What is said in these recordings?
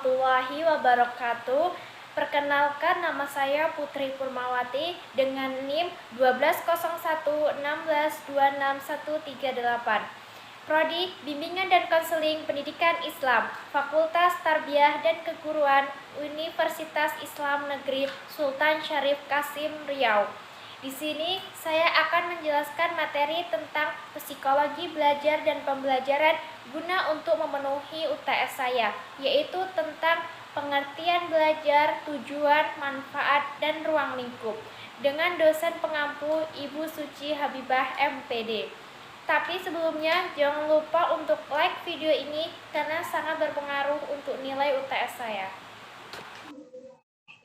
warahmatullahi wabarakatuh. Perkenalkan, nama saya Putri Purmawati dengan NIM 120116261138. Prodi Bimbingan dan Konseling Pendidikan Islam, Fakultas Tarbiyah dan Keguruan, Universitas Islam Negeri Sultan Syarif Kasim Riau. Di sini saya akan menjelaskan materi tentang psikologi belajar dan pembelajaran guna untuk memenuhi UTS saya, yaitu tentang pengertian belajar, tujuan, manfaat, dan ruang lingkup, dengan dosen pengampu Ibu Suci Habibah MPD. Tapi sebelumnya jangan lupa untuk like video ini karena sangat berpengaruh untuk nilai UTS saya.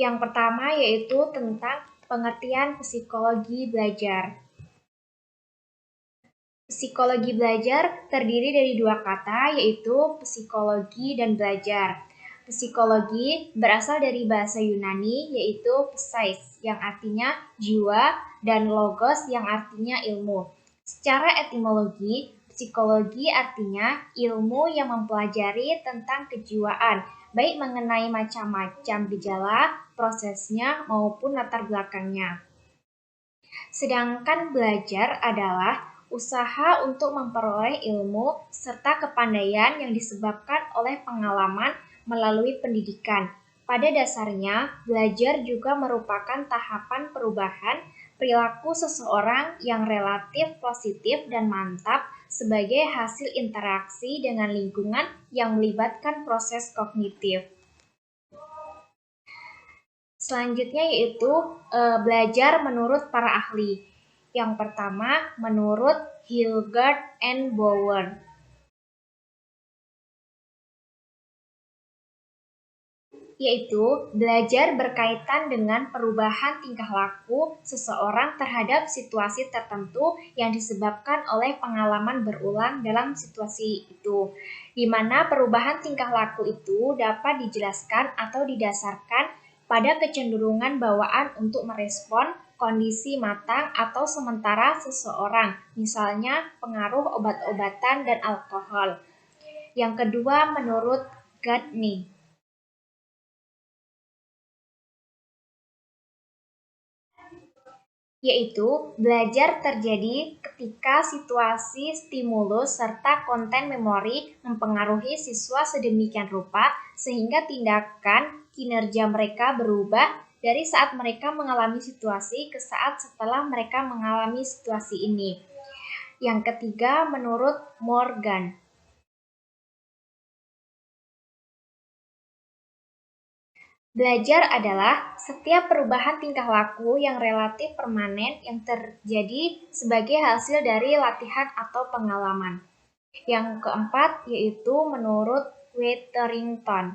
Yang pertama yaitu tentang pengertian psikologi belajar. Psikologi belajar terdiri dari dua kata, yaitu psikologi dan belajar. Psikologi berasal dari bahasa Yunani, yaitu psais, yang artinya jiwa, dan logos, yang artinya ilmu. Secara etimologi, psikologi artinya ilmu yang mempelajari tentang kejiwaan, baik mengenai macam-macam gejala, prosesnya, maupun latar belakangnya. Sedangkan belajar adalah usaha untuk memperoleh ilmu serta kepandaian yang disebabkan oleh pengalaman melalui pendidikan. Pada dasarnya, belajar juga merupakan tahapan perubahan perilaku seseorang yang relatif positif dan mantap sebagai hasil interaksi dengan lingkungan yang melibatkan proses kognitif. Selanjutnya yaitu belajar menurut para ahli. Yang pertama menurut Hilgard and Bower. Yaitu belajar berkaitan dengan perubahan tingkah laku seseorang terhadap situasi tertentu yang disebabkan oleh pengalaman berulang dalam situasi itu, di mana perubahan tingkah laku itu dapat dijelaskan atau didasarkan pada kecenderungan bawaan untuk merespon kondisi matang atau sementara seseorang, misalnya pengaruh obat-obatan dan alkohol. Yang kedua menurut Gardner, yaitu belajar terjadi ketika situasi, stimulus, serta konten memori mempengaruhi siswa sedemikian rupa sehingga tindakan kinerja mereka berubah dari saat mereka mengalami situasi ke saat setelah mereka mengalami situasi ini. Yang ketiga menurut Morgan, belajar adalah setiap perubahan tingkah laku yang relatif permanen yang terjadi sebagai hasil dari latihan atau pengalaman. Yang keempat yaitu menurut Witherington,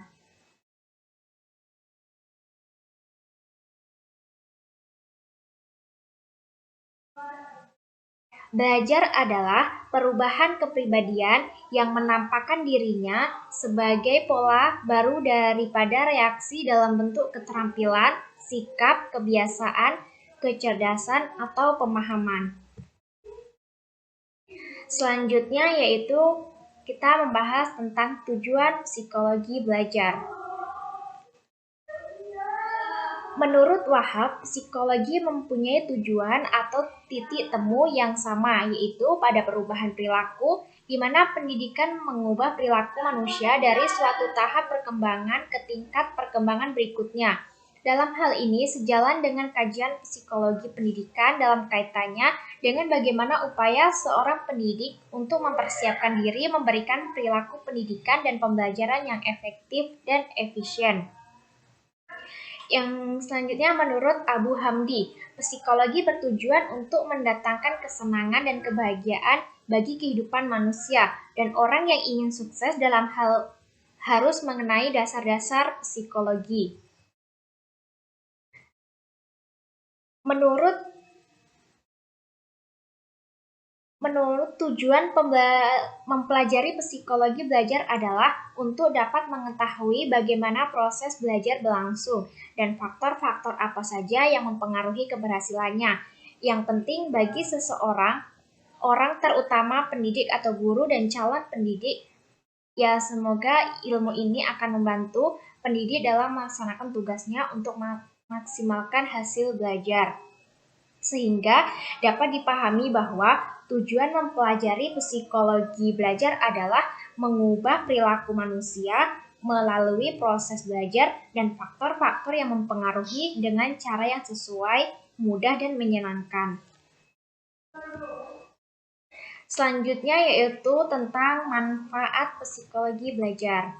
belajar adalah perubahan kepribadian yang menampakkan dirinya sebagai pola baru daripada reaksi dalam bentuk keterampilan, sikap, kebiasaan, kecerdasan, atau pemahaman. Selanjutnya yaitu kita membahas tentang tujuan psikologi belajar. Menurut Wahab, psikologi mempunyai tujuan atau titik temu yang sama, yaitu pada perubahan perilaku, di mana pendidikan mengubah perilaku manusia dari suatu tahap perkembangan ke tingkat perkembangan berikutnya. Dalam hal ini, sejalan dengan kajian psikologi pendidikan dalam kaitannya dengan bagaimana upaya seorang pendidik untuk mempersiapkan diri memberikan perilaku pendidikan dan pembelajaran yang efektif dan efisien. Yang selanjutnya menurut Abu Hamdi, psikologi bertujuan untuk mendatangkan kesenangan dan kebahagiaan bagi kehidupan manusia, dan orang yang ingin sukses dalam hal harus mengenai dasar-dasar psikologi. Menurut tujuan mempelajari psikologi belajar adalah untuk dapat mengetahui bagaimana proses belajar berlangsung dan faktor-faktor apa saja yang mempengaruhi keberhasilannya. Yang penting bagi seseorang, orang terutama pendidik atau guru dan calon pendidik, ya semoga ilmu ini akan membantu pendidik dalam melaksanakan tugasnya untuk memaksimalkan hasil belajar. Sehingga dapat dipahami bahwa tujuan mempelajari psikologi belajar adalah mengubah perilaku manusia melalui proses belajar dan faktor-faktor yang mempengaruhi dengan cara yang sesuai, mudah, dan menyenangkan. Selanjutnya yaitu tentang manfaat psikologi belajar.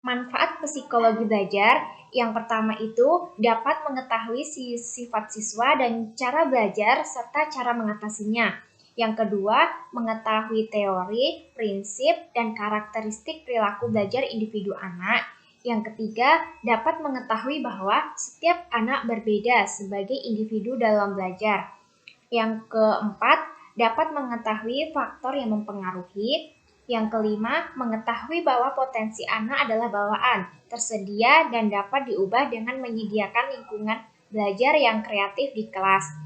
Manfaat psikologi belajar yang pertama itu dapat mengetahui sifat siswa dan cara belajar serta cara mengatasinya. Yang kedua, mengetahui teori, prinsip, dan karakteristik perilaku belajar individu anak. Yang ketiga, dapat mengetahui bahwa setiap anak berbeda sebagai individu dalam belajar. Yang keempat, dapat mengetahui faktor yang mempengaruhi. Yang kelima, mengetahui bahwa potensi anak adalah bawaan, tersedia dan dapat diubah dengan menyediakan lingkungan belajar yang kreatif di kelas.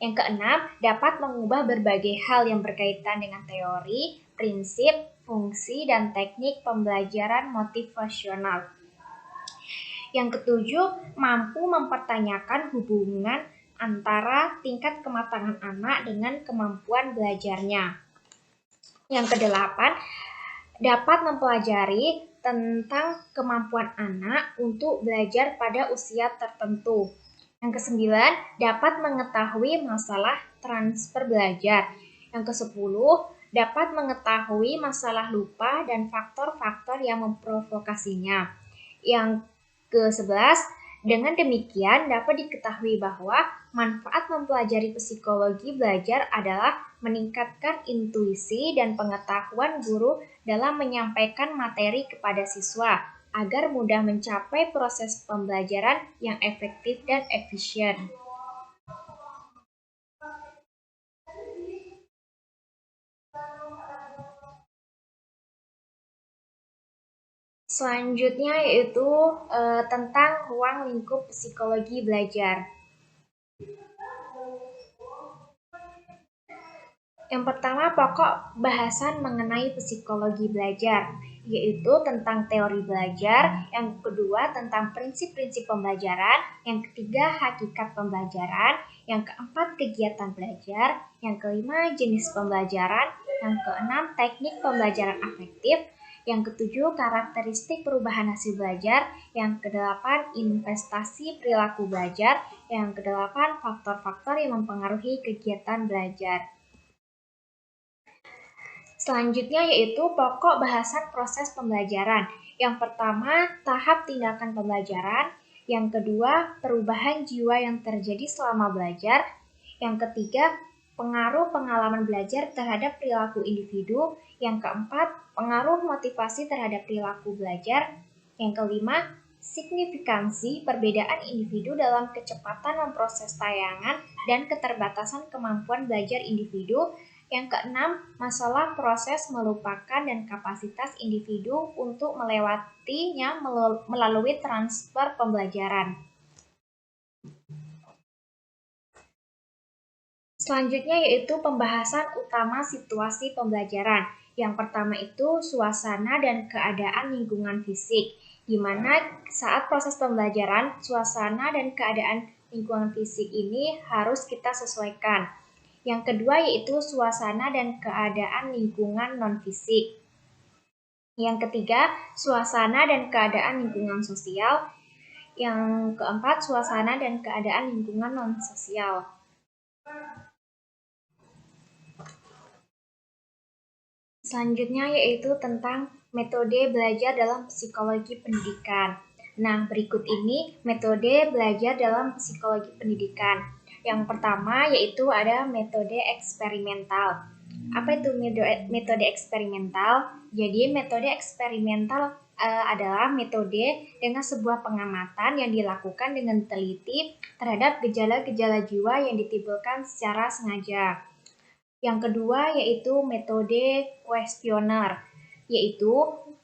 Yang keenam, dapat mengubah berbagai hal yang berkaitan dengan teori, prinsip, fungsi, dan teknik pembelajaran motivasional. Yang ketujuh, mampu mempertanyakan hubungan antara tingkat kematangan anak dengan kemampuan belajarnya. Yang kedelapan, dapat mempelajari tentang kemampuan anak untuk belajar pada usia tertentu. Yang kesembilan, dapat mengetahui masalah transfer belajar. Yang kesepuluh, dapat mengetahui masalah lupa dan faktor-faktor yang memprovokasinya. Yang ke-11, dengan demikian dapat diketahui bahwa manfaat mempelajari psikologi belajar adalah meningkatkan intuisi dan pengetahuan guru dalam menyampaikan materi kepada siswa agar mudah mencapai proses pembelajaran yang efektif dan efisien. Selanjutnya yaitu tentang ruang lingkup psikologi belajar. Yang pertama, pokok bahasan mengenai psikologi belajar, yaitu tentang teori belajar. Yang kedua, tentang prinsip-prinsip pembelajaran. Yang ketiga, hakikat pembelajaran. Yang keempat, kegiatan belajar. Yang kelima, jenis pembelajaran. Yang keenam, teknik pembelajaran afektif. Yang ketujuh, karakteristik perubahan hasil belajar. Yang kedelapan, investasi perilaku belajar. Yang kedelapan, faktor-faktor yang mempengaruhi kegiatan belajar. Selanjutnya yaitu pokok bahasan proses pembelajaran. Yang pertama, tahap tindakan pembelajaran. Yang kedua, perubahan jiwa yang terjadi selama belajar. Yang ketiga, pengaruh pengalaman belajar terhadap perilaku individu. Yang keempat, pengaruh motivasi terhadap perilaku belajar. Yang kelima, signifikansi perbedaan individu dalam kecepatan memproses tayangan dan keterbatasan kemampuan belajar individu. Yang keenam, masalah proses melupakan dan kapasitas individu untuk melewatinya melalui transfer pembelajaran. Selanjutnya yaitu pembahasan utama situasi pembelajaran. Yang pertama itu suasana dan keadaan lingkungan fisik, di mana saat proses pembelajaran, suasana dan keadaan lingkungan fisik ini harus kita sesuaikan. Yang kedua yaitu suasana dan keadaan lingkungan non-fisik. Yang ketiga, suasana dan keadaan lingkungan sosial. Yang keempat, suasana dan keadaan lingkungan non-sosial. Selanjutnya yaitu tentang metode belajar dalam psikologi pendidikan. Nah, berikut ini metode belajar dalam psikologi pendidikan. Yang pertama yaitu ada metode eksperimental. Apa itu metode eksperimental? Jadi metode eksperimental adalah metode dengan sebuah pengamatan yang dilakukan dengan teliti terhadap gejala-gejala jiwa yang ditimbulkan secara sengaja. Yang kedua yaitu metode kuesioner, yaitu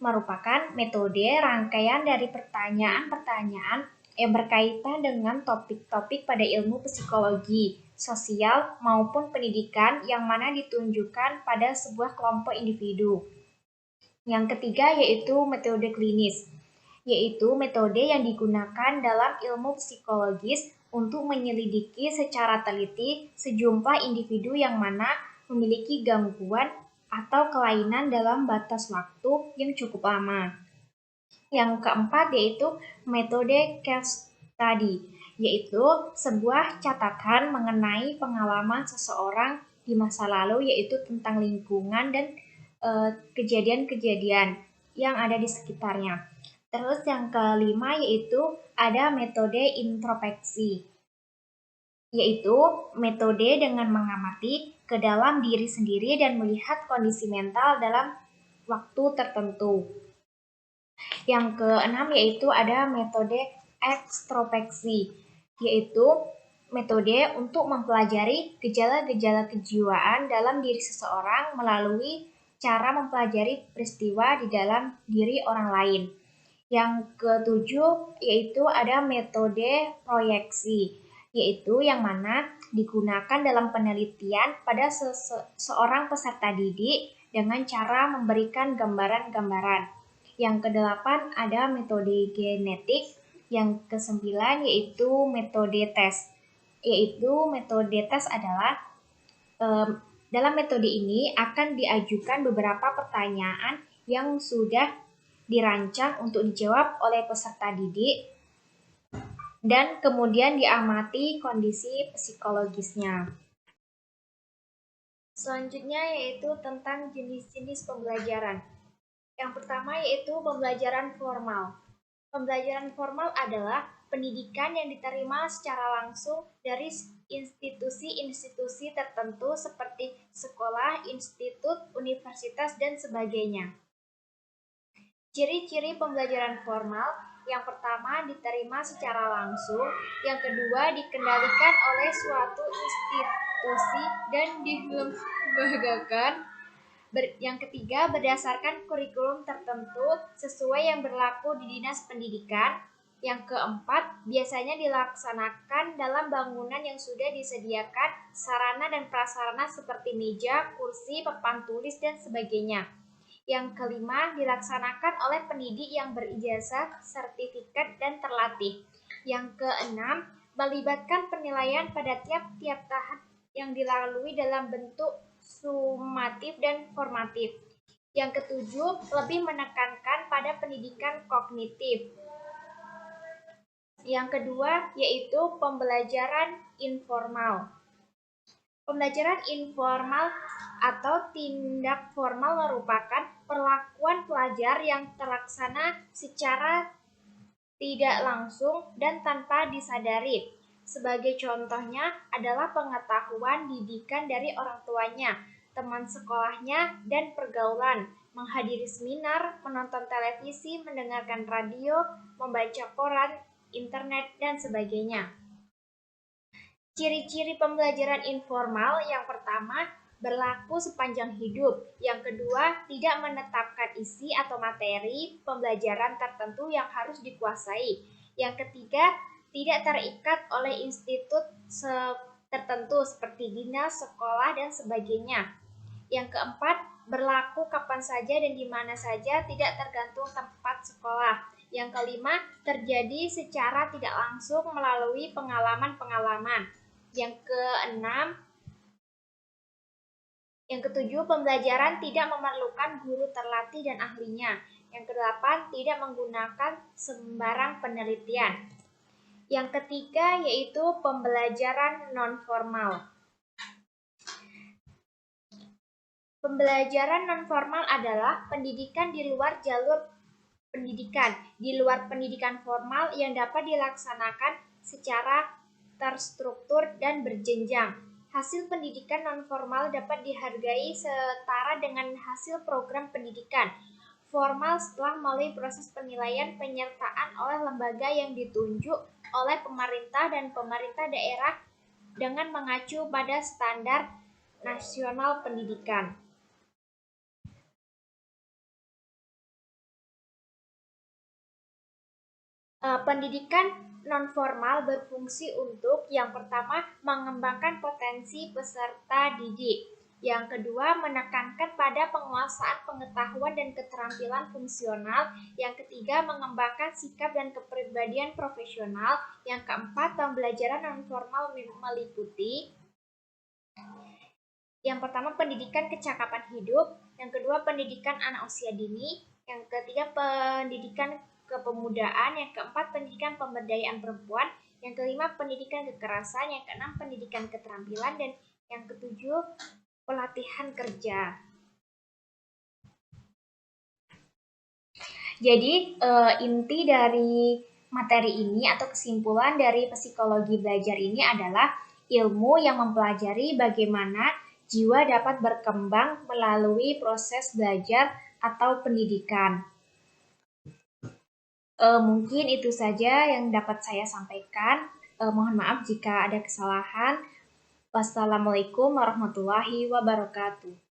merupakan metode rangkaian dari pertanyaan-pertanyaan yang berkaitan dengan topik-topik pada ilmu psikologi, sosial, maupun pendidikan yang mana ditunjukkan pada sebuah kelompok individu. Yang ketiga yaitu metode klinis. yaitu metode yang digunakan dalam ilmu psikologis untuk menyelidiki secara teliti sejumlah individu yang mana memiliki gangguan atau kelainan dalam batas waktu yang cukup lama. Yang keempat yaitu metode case study, yaitu sebuah catatan mengenai pengalaman seseorang di masa lalu, yaitu tentang lingkungan dan kejadian-kejadian yang ada di sekitarnya. Terus yang kelima yaitu ada metode introspeksi, yaitu metode dengan mengamati ke dalam diri sendiri dan melihat kondisi mental dalam waktu tertentu. Yang keenam yaitu ada metode ekstrospeksi, yaitu metode untuk mempelajari gejala-gejala kejiwaan dalam diri seseorang melalui cara mempelajari peristiwa di dalam diri orang lain. Yang ketujuh yaitu ada metode proyeksi, yaitu yang mana digunakan dalam penelitian pada seorang peserta didik dengan cara memberikan gambaran-gambaran. Yang kedelapan ada metode genetik. Yang kesembilan yaitu metode tes. Yaitu metode tes adalah dalam metode ini akan diajukan beberapa pertanyaan yang sudah dirancang untuk dijawab oleh peserta didik dan kemudian diamati kondisi psikologisnya. Selanjutnya yaitu tentang jenis-jenis pembelajaran. Yang pertama yaitu pembelajaran formal. Pembelajaran formal adalah pendidikan yang diterima secara langsung dari institusi-institusi tertentu seperti sekolah, institut, universitas, dan sebagainya. Ciri-ciri pembelajaran formal: yang pertama diterima secara langsung, yang kedua dikendalikan oleh suatu institusi dan dilembagakan, yang ketiga berdasarkan kurikulum tertentu sesuai yang berlaku di dinas pendidikan, yang keempat biasanya dilaksanakan dalam bangunan yang sudah disediakan sarana dan prasarana seperti meja, kursi, papan tulis, dan sebagainya. Yang kelima dilaksanakan oleh pendidik yang berijazah, sertifikat, dan terlatih. Yang keenam melibatkan penilaian pada tiap-tiap tahap yang dilalui dalam bentuk sumatif dan formatif. Yang ketujuh lebih menekankan pada pendidikan kognitif. Yang kedua yaitu pembelajaran informal. Pembelajaran informal atau tindak formal merupakan perlakuan pelajar yang terlaksana secara tidak langsung dan tanpa disadari. Sebagai contohnya adalah pengetahuan didikan dari orang tuanya, teman sekolahnya, dan pergaulan, menghadiri seminar, menonton televisi, mendengarkan radio, membaca koran, internet, dan sebagainya. Ciri-ciri pembelajaran informal: yang pertama, berlaku sepanjang hidup. Yang kedua, tidak menetapkan isi atau materi pembelajaran tertentu yang harus dikuasai. Yang ketiga, tidak terikat oleh institut tertentu seperti dinas, sekolah, dan sebagainya. Yang keempat, berlaku kapan saja dan di mana saja, tidak tergantung tempat sekolah. Yang kelima, terjadi secara tidak langsung melalui pengalaman-pengalaman. Yang keenam, yang ketujuh, pembelajaran tidak memerlukan guru terlatih dan ahlinya. Yang kedelapan, tidak menggunakan sembarang penelitian. Yang ketiga yaitu pembelajaran non-formal. Pembelajaran non-formal adalah pendidikan di luar jalur pendidikan, di luar pendidikan formal yang dapat dilaksanakan secara terstruktur dan berjenjang. Hasil pendidikan non-formal dapat dihargai setara dengan hasil program pendidikan formal setelah melalui proses penilaian penyertaan oleh lembaga yang ditunjuk oleh pemerintah dan pemerintah daerah dengan mengacu pada standar nasional pendidikan. Pendidikan non-formal berfungsi untuk yang pertama mengembangkan potensi peserta didik. Yang kedua, menekankan pada penguasaan pengetahuan dan keterampilan fungsional. Yang ketiga, mengembangkan sikap dan kepribadian profesional. Yang keempat, pembelajaran non-formal meliputi yang pertama, pendidikan kecakapan hidup. Yang kedua, pendidikan anak usia dini. Yang ketiga, pendidikan kepemudaan. Yang keempat, pendidikan pemberdayaan perempuan. Yang kelima, pendidikan kekerasan. Yang keenam, pendidikan keterampilan. Dan yang ketujuh, pelatihan kerja. Jadi, inti dari materi ini atau kesimpulan dari psikologi belajar ini adalah ilmu yang mempelajari bagaimana jiwa dapat berkembang melalui proses belajar atau pendidikan. Mungkin itu saja yang dapat saya sampaikan. Mohon maaf jika ada kesalahan. Wassalamualaikum warahmatullahi wabarakatuh.